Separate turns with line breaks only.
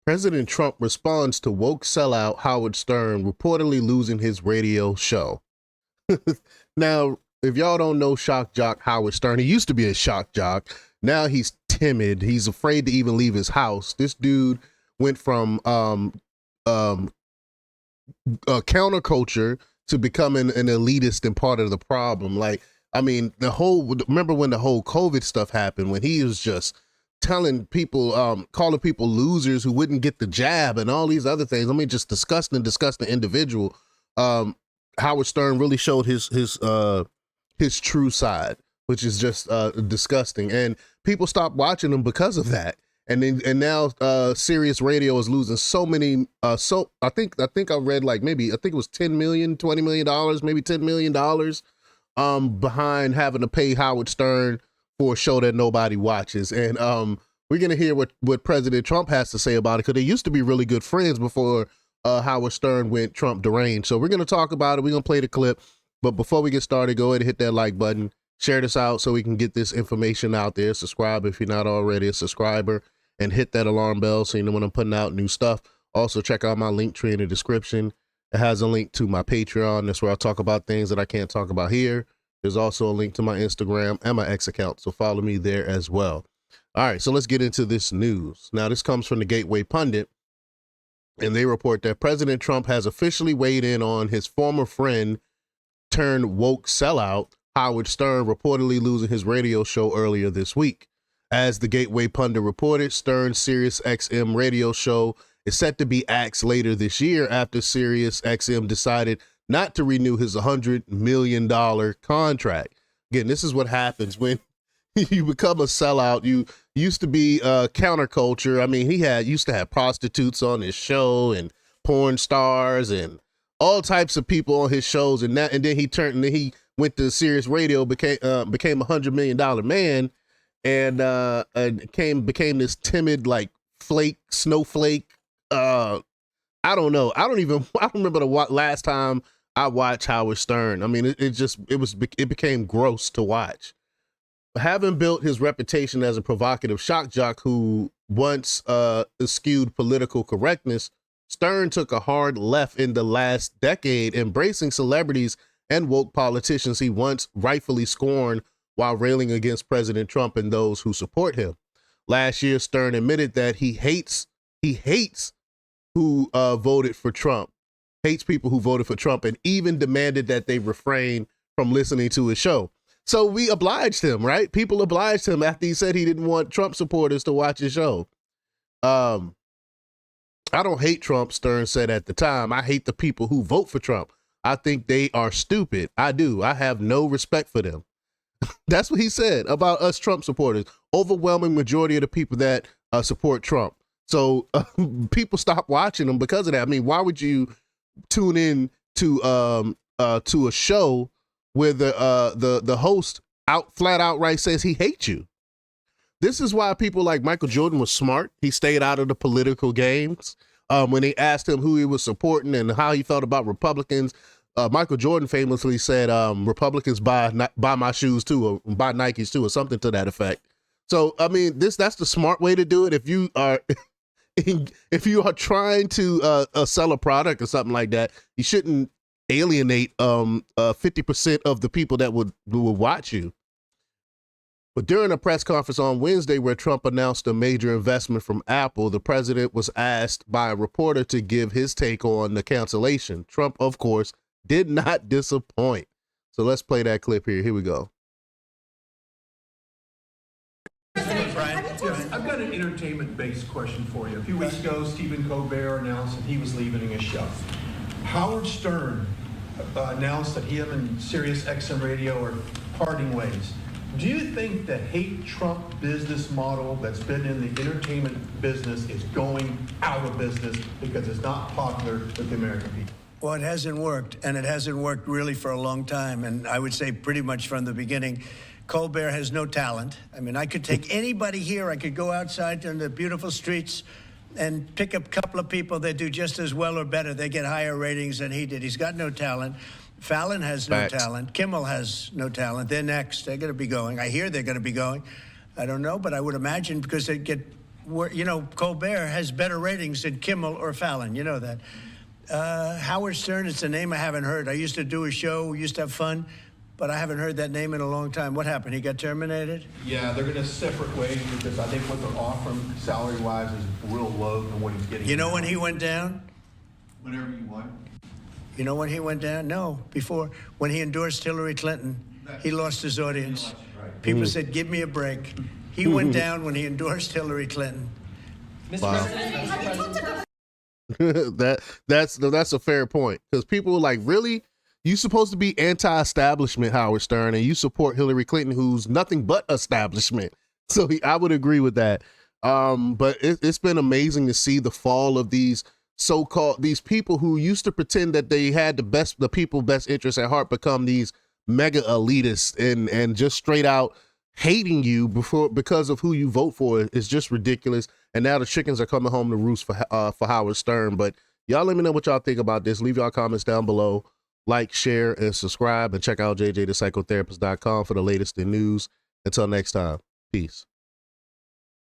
President Trump responds to woke sellout Howard Stern reportedly losing his radio show. Now, if y'all don't know shock jock Howard Stern, he used to be a shock jock. Now he's timid. He's afraid to even leave his house. This dude went from counterculture to becoming an elitist and part of the problem. Like, I mean, remember when the whole COVID stuff happened, when he was just telling people, calling people losers who wouldn't get the jab and all these other things. I mean, just disgusting individual. Howard Stern really showed his true side, which is just disgusting. And people stopped watching him because of that. And now Sirius Radio is losing so many. I think I read like I think it was $10 million, $20 million, maybe $10 million behind having to pay Howard Stern for a show that nobody watches. And we're gonna hear what President Trump has to say about it, because they used to be really good friends before Howard Stern went Trump deranged. So we're gonna talk about it. We're gonna play the clip. But before we get started, go ahead and hit that like button. Share this out so we can get this information out there. Subscribe if you're not already a subscriber, and hit that alarm bell so you know when I'm putting out new stuff. Also, check out my link tree in the description. It has a link to my Patreon. That's where I talk about things that I can't talk about here. There's also a link to my Instagram and my X account, so follow me there as well. All right, so let's get into this news. Now, this comes from the Gateway Pundit, and they report that President Trump has officially weighed in on his former friend turned woke sellout, Howard Stern, reportedly losing his radio show earlier this week. As the Gateway Pundit reported, Stern's Sirius XM radio show is set to be axed later this year after Sirius XM decided not to renew his $100 million contract. Again, this is what happens when you become a sellout. You used to be counterculture. I mean, he used to have prostitutes on his show and porn stars and all types of people on his shows, and then he went to Sirius Radio, became $100 million man. And became this timid, like snowflake. I don't know. I don't remember the last time I watched Howard Stern. I mean, it became gross to watch. Having built his reputation as a provocative shock jock who once eschewed political correctness, Stern took a hard left in the last decade, embracing celebrities and woke politicians he once rightfully scorned, while railing against President Trump and those who support him. Last year, Stern admitted that he hates who voted for Trump, hates people who voted for Trump, and even demanded that they refrain from listening to his show. So we obliged him, right? People obliged him after he said he didn't want Trump supporters to watch his show. I don't hate Trump, Stern said at the time. I hate the people who vote for Trump. I think they are stupid. I do. I have no respect for them. That's what he said about us Trump supporters. Overwhelming majority of the people that support Trump. So people stop watching them because of that. I mean, why would you tune in to a show where the host flat outright says he hates you? This is why people like Michael Jordan was smart. He stayed out of the political games. When they asked him who he was supporting and how he felt about Republicans, Michael Jordan famously said, Republicans buy my shoes too, or buy Nikes too, or something to that effect. So, I mean, that's the smart way to do it. If you are trying to sell a product or something like that, you shouldn't alienate 50% of the people that would watch you. But during a press conference on Wednesday where Trump announced a major investment from Apple, the president was asked by a reporter to give his take on the cancellation. Trump, of course, did not disappoint. So let's play that clip here. Here we go.
Brian, I've got an entertainment-based question for you. A few weeks ago, Stephen Colbert announced that he was leaving his show. Howard Stern announced that him and Sirius XM Radio are parting ways. Do you think the hate Trump business model that's been in the entertainment business is going out of business because it's not popular with the American people?
Well, it hasn't worked, and it hasn't worked really for a long time, and I would say pretty much from the beginning. Colbert has no talent. I mean, I could take anybody here. I could go outside on the beautiful streets and pick up a couple of people that do just as well or better. They get higher ratings than he did. He's got no talent. Fallon has no talent. Kimmel has no talent. They're next. They're going to be going. I hear they're going to be going. I don't know, but I would imagine because they get Colbert has better ratings than Kimmel or Fallon. You know that. Howard Stern is a name I haven't heard. I used to do a show, we used to have fun, but I haven't heard that name in a long time. What happened? He got terminated?
Yeah, they're going to separate ways because I think what they're offering salary-wise is real low than what he's getting.
You know when he went down?
Whenever you want.
You know when he went down? No, before. When he endorsed Hillary Clinton, he lost his audience. People said, give me a break. He went down when he endorsed Hillary Clinton.
Wow. That's a fair point, because people were like, really? You supposed to be anti-establishment, Howard Stern, and you support Hillary Clinton, who's nothing but establishment. So I would agree with that. But it's been amazing to see the fall of these these people who used to pretend that they had the people's best interests at heart become these mega elitists and just straight out hating you because of who you vote for. Is just ridiculous. And now the chickens are coming home to roost for Howard Stern. But y'all let me know what y'all think about this. Leave y'all comments down below. Like, share, and subscribe, and check out jjthepsychotherapist.com for the latest in news. Until next time, peace.